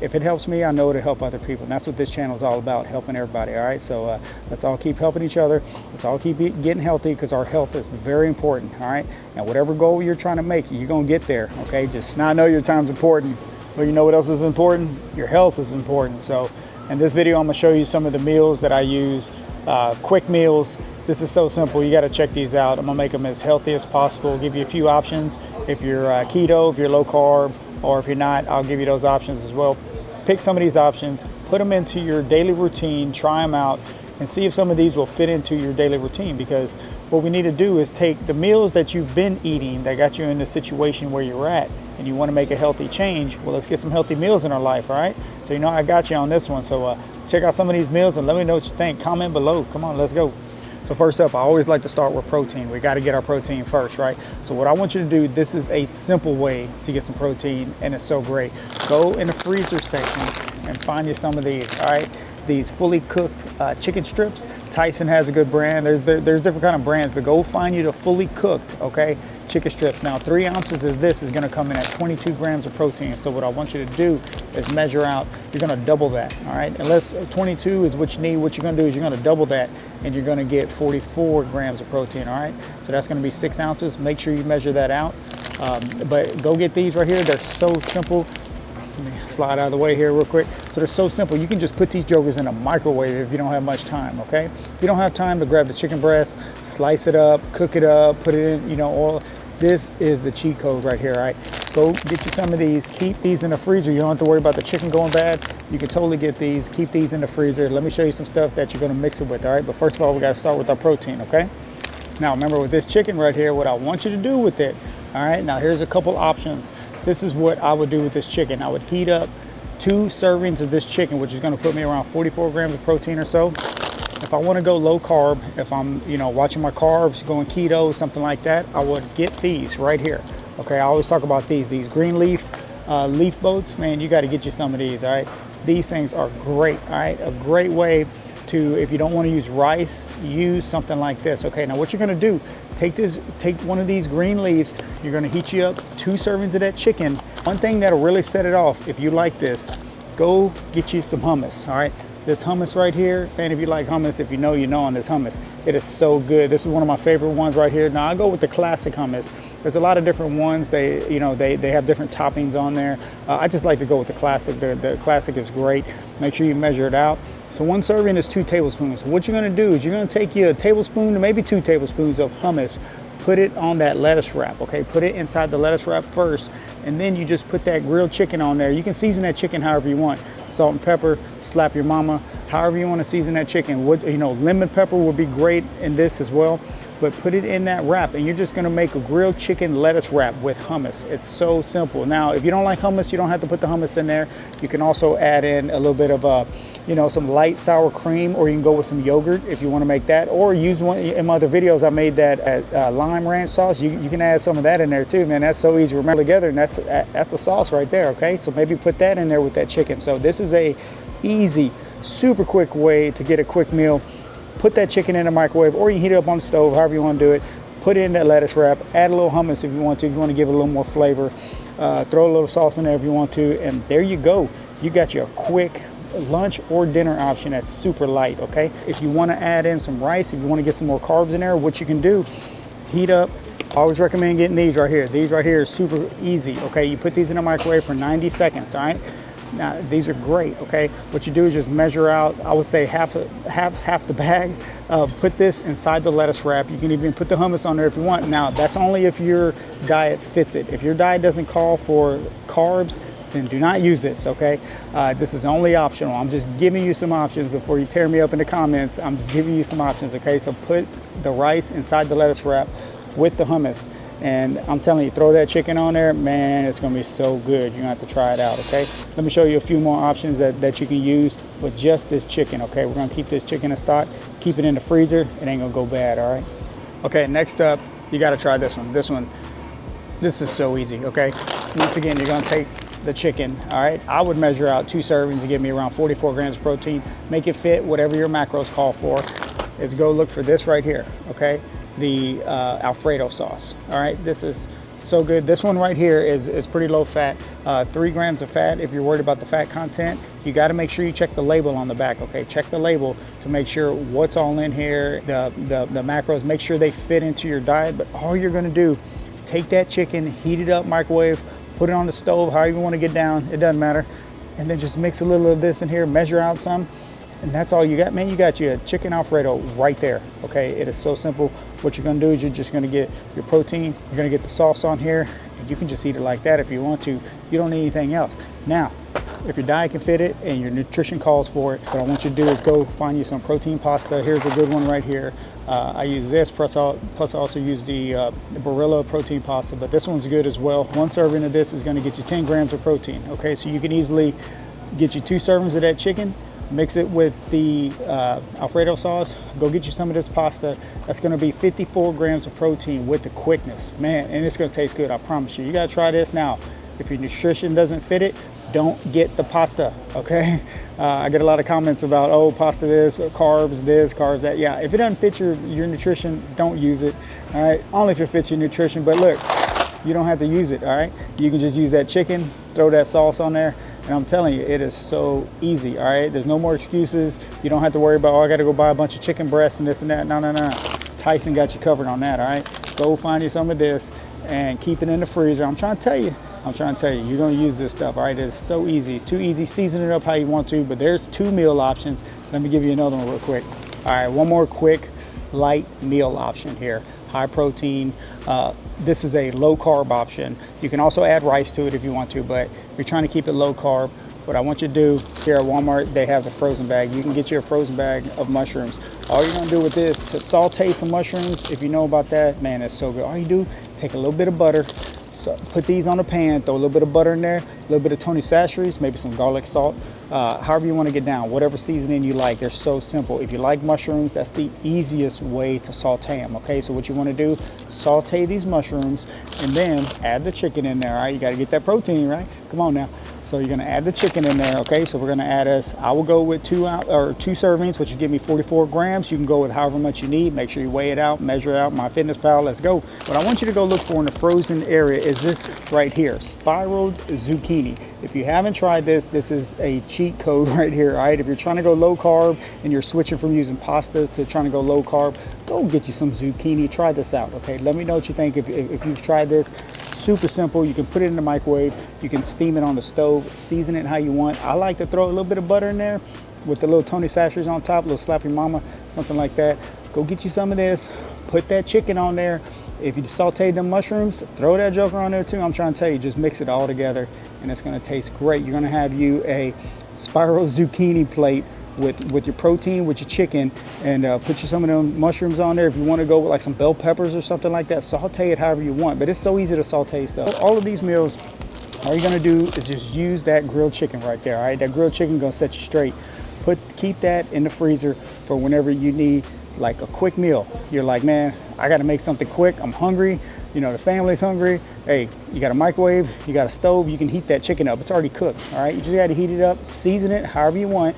if it helps me, I know it'll help other people. And that's what this channel is all about, helping everybody. All right, so let's all keep helping each other. Let's all keep getting healthy, because our health is very important. All right, now whatever goal you're trying to make, you're gonna get there. Okay, just now, I know your time's important, but you know what else is important? Your health is important. So in this video, I'm gonna show you some of the meals that I use, quick meals. This is so simple. You got to check these out. I'm gonna make them as healthy as possible, give you a few options. If you're keto, if you're low carb, or if you're not, I'll give you those options as well. Pick some of these options, put them into your daily routine, try them out, and see if some of these will fit into your daily routine. Because what we need to do is take the meals that you've been eating that got you in the situation where you're at, and you want to make a healthy change. Well, let's get some healthy meals in our life. All right, so you know I got you on this one. So check out some of these meals and let me know what you think. Comment below. Come on, let's go. So first up, I always like to start with protein. We got to get our protein first, right? So what I want you to do, this is a simple way to get some protein, and it's so great. Go in the freezer section and find you some of these, all right? These fully cooked chicken strips. Tyson has a good brand. There's different kind of brands, but go find you the fully cooked, okay, chicken strips. Now 3 ounces of this is gonna come in at 22 grams of protein. So what I want you to do is measure out, you're gonna double that, all right? Unless 22 is what you need, what you're gonna do is you're gonna double that, and you're gonna get 44 grams of protein, all right? So that's gonna be 6 ounces. Make sure you measure that out. But go get these right here. They're so simple. Let me slide out of the way here real quick. So they're so simple. You can just put these jokers in a microwave if you don't have much time, okay? If you don't have time to grab the chicken breast, slice it up, cook it up, put it in, you know, oil. This is the cheat code right here, all right? Go get you some of these. Keep these in the freezer. You don't have to worry about the chicken going bad. You can totally get these. Keep these in the freezer. Let me show you some stuff that you're gonna mix it with, all right? But first of all, we gotta start with our protein, okay? Now remember, with this chicken right here, what I want you to do with it, all right? Now here's a couple options. This is what I would do with this chicken. I would heat up 2 servings of this chicken, which is gonna put me around 44 grams of protein or so. If I wanna go low carb, if I'm, you know, watching my carbs, going keto, something like that, I would get these right here. Okay, I always talk about these green leaf boats. Man, you gotta get you some of these, all right? These things are great, all right? A great way to, if you don't wanna use rice, use something like this. Okay, now what you're gonna do, take one of these green leaves, you're gonna heat you up 2 servings of that chicken. One thing that'll really set it off, if you like this, go get you some hummus, all right? This hummus right here, and if you like hummus, if you know on this hummus, it is so good. This is one of my favorite ones right here. Now I go with the classic hummus. There's a lot of different ones. They have different toppings on there. I just like to go with the classic. The classic is great. Make sure you measure it out. So 1 serving is 2 tablespoons. What you're gonna do is you're gonna take you a tablespoon to maybe 2 tablespoons of hummus, put it on that lettuce wrap, okay? Put it inside the lettuce wrap first, and then you just put that grilled chicken on there. You can season that chicken however you want. Salt and pepper, slap your mama, however you want to season that chicken. Lemon pepper would be great in this as well. But put it in that wrap, and you're just gonna make a grilled chicken lettuce wrap with hummus. It's so simple. Now, if you don't like hummus, you don't have to put the hummus in there. You can also add in a little bit of some light sour cream, or you can go with some yogurt if you want to make that, or use one in my other videos. I made that lime ranch sauce. You can add some of that in there too, man. That's so easy to remember together, and that's a sauce right there, okay? So maybe put that in there with that chicken. So this is a easy, super quick way to get a quick meal. Put that chicken in the microwave, or you heat it up on the stove, however you want to do it. Put it in that lettuce wrap, add a little hummus if you want to give it a little more flavor. Throw a little sauce in there if you want to, and there you go. You got your quick lunch or dinner option that's super light, okay? If you want to add in some rice, if you want to get some more carbs in there, what you can do, heat up. I always recommend getting these right here. These right here are super easy, okay? You put these in the microwave for 90 seconds, all right? Now, these are great, okay? What you do is just measure out, I would say half the bag. Put this inside the lettuce wrap. You can even put the hummus on there if you want. Now, that's only if your diet fits it. If your diet doesn't call for carbs, then do not use this, okay? This is only optional. I'm just giving you some options before you tear me up in the comments. I'm just giving you some options, okay? So put the rice inside the lettuce wrap with the hummus. And I'm telling you, throw that chicken on there, man, it's gonna be so good. You're gonna have to try it out, okay? Let me show you a few more options that you can use with just this chicken, okay? We're gonna keep this chicken in stock, keep it in the freezer. It ain't gonna go bad, all right? Okay, next up, you gotta try this one. This is so easy, okay? Once again, you're gonna take the chicken, all right? I would measure out 2 servings to give me around 44 grams of protein. Make it fit whatever your macros call for. Is go look for this right here, okay? The Alfredo sauce, all right? This is so good. This one right here is pretty low fat, 3 grams of fat. If you're worried about the fat content, you got to make sure you check the label on the back. Okay, check the label to make sure what's all in here, the macros, make sure they fit into your diet. But all you're going to do, take that chicken, heat it up, microwave, put it on the stove, however you want to get down, it doesn't matter, and then just mix a little of this in here, measure out some, and that's all you got, man. You got your chicken alfredo right there. Okay, it is so simple. What you're going to do is you're just going to get your protein, you're going to get the sauce on here, and you can just eat it like that if you want to. You don't need anything else. Now, if your diet can fit it and your nutrition calls for it, what I want you to do is go find you some protein pasta. Here's a good one right here. I use this, plus I also use the Barilla protein pasta, but this one's good as well. 1 serving of this is going to get you 10 grams of protein. Okay, so you can easily get you 2 servings of that chicken, mix it with the Alfredo sauce, go get you some of this pasta. That's going to be 54 grams of protein with the quickness, man, and it's going to taste good, I promise you. You got to try this now. If your nutrition doesn't fit it, don't get the pasta, okay? I get a lot of comments about, oh, pasta this, carbs that. Yeah, if it doesn't fit your nutrition, don't use it, all right? Only if it fits your nutrition, but look, you don't have to use it, all right? You can just use that chicken, throw that sauce on there, and I'm telling you, it is so easy, all right? There's no more excuses. You don't have to worry about, oh, I got to go buy a bunch of chicken breasts and this and that. No. Tyson got you covered on that, all right? Go find you some of this and keep it in the freezer. I'm trying to tell you, you're going to use this stuff, all right? It's so easy, too easy. Season it up how you want to, but there's 2 meal options. Let me give you another one real quick. All right, one more quick light meal option here. High protein. This is a low carb option. You can also add rice to it if you want to, but if you're trying to keep it low carb, what I want you to do, here at Walmart, they have a frozen bag. You can get you a frozen bag of mushrooms. All you're gonna do with this, to saute some mushrooms, if you know about that, man, it's so good. All you do, take a little bit of butter, so put these on a pan, throw a little bit of butter in there, a little bit of Tony Chachere's, maybe some garlic salt, however you want to get down, whatever seasoning you like. They're so simple. If you like mushrooms, that's the easiest way to saute them, okay? So what you want to do, saute these mushrooms and then add the chicken in there, all right? You got to get that protein, right? Come on now. So you're going to add the chicken in there, okay? So we're going to add I will go with 2 servings, which will give me 44 grams. You can go with however much you need. Make sure you weigh it out, measure it out. MyFitnessPal, let's go. What I want you to go look for in the frozen area is this right here, spiraled zucchini. If you haven't tried this, this is a cheat code right here, all right? If you're trying to go low carb and you're switching from using pastas to trying to go low carb, go get you some zucchini. Try this out, okay? Let me know what you think if you've tried this. Super simple. You can put it in the microwave. You can steam it on the stove, season it how you want. I like to throw a little bit of butter in there with the little Tony Chachere's on top, a little slap your mama, something like that. Go get you some of this, put that chicken on there. If you sauteed them mushrooms, throw that joker on there too. I'm trying to tell you, just mix it all together and it's gonna taste great. You're gonna have you a spiral zucchini plate with your protein, with your chicken, and put you some of them mushrooms on there. If you want to go with like some bell peppers or something like that, saute it however you want. But it's so easy to saute stuff. All of these meals, all you're gonna do is just use that grilled chicken right there, all right? That grilled chicken gonna set you straight. Keep that in the freezer for whenever you need like a quick meal. You're like, man, I gotta make something quick, I'm hungry, you know, the family's hungry. Hey, you got a microwave, you got a stove, you can heat that chicken up. It's already cooked, all right? You just gotta heat it up, season it however you want,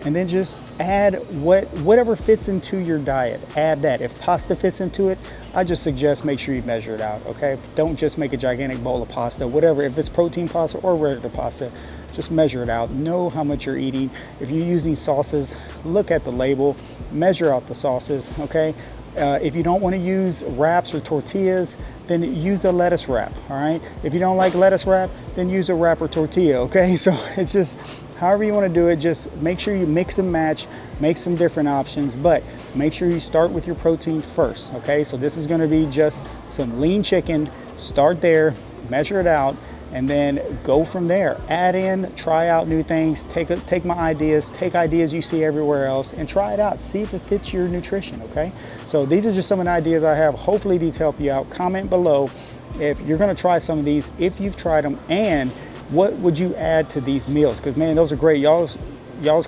and then just add whatever fits into your diet. Add that. If pasta fits into it, I just suggest make sure you measure it out, okay? Don't just make a gigantic bowl of pasta, whatever. If it's protein pasta or regular pasta, just measure it out. Know how much you're eating. If you're using sauces, look at the label, measure out the sauces, okay? If you don't want to use wraps or tortillas, then use a lettuce wrap, all right? If you don't like lettuce wrap, then use a wrap or tortilla, okay? So it's just, however you want to do it, just make sure you mix and match, make some different options, but make sure you start with your protein first, okay? So this is going to be just some lean chicken. Start there, measure it out, and then go from there. Add in, try out new things, take my ideas, take ideas you see everywhere else, and try it out. See if it fits your nutrition, okay? So these are just some of the ideas I have. Hopefully these help you out. Comment below if you're gonna try some of these, if you've tried them, and what would you add to these meals? Because man, those are great. Y'all's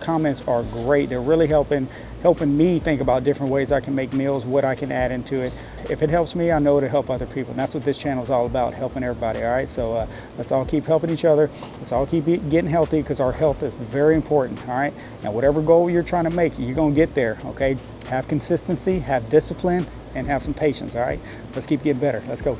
comments are great. They're really helping me think about different ways I can make meals, what I can add into it. If it helps me, I know it'll help other people. And that's what this channel is all about, helping everybody, all right? So let's all keep helping each other. Let's all keep getting healthy, because our health is very important, all right? Now, whatever goal you're trying to make, you're gonna get there, okay? Have consistency, have discipline, and have some patience, all right? Let's keep getting better. Let's go.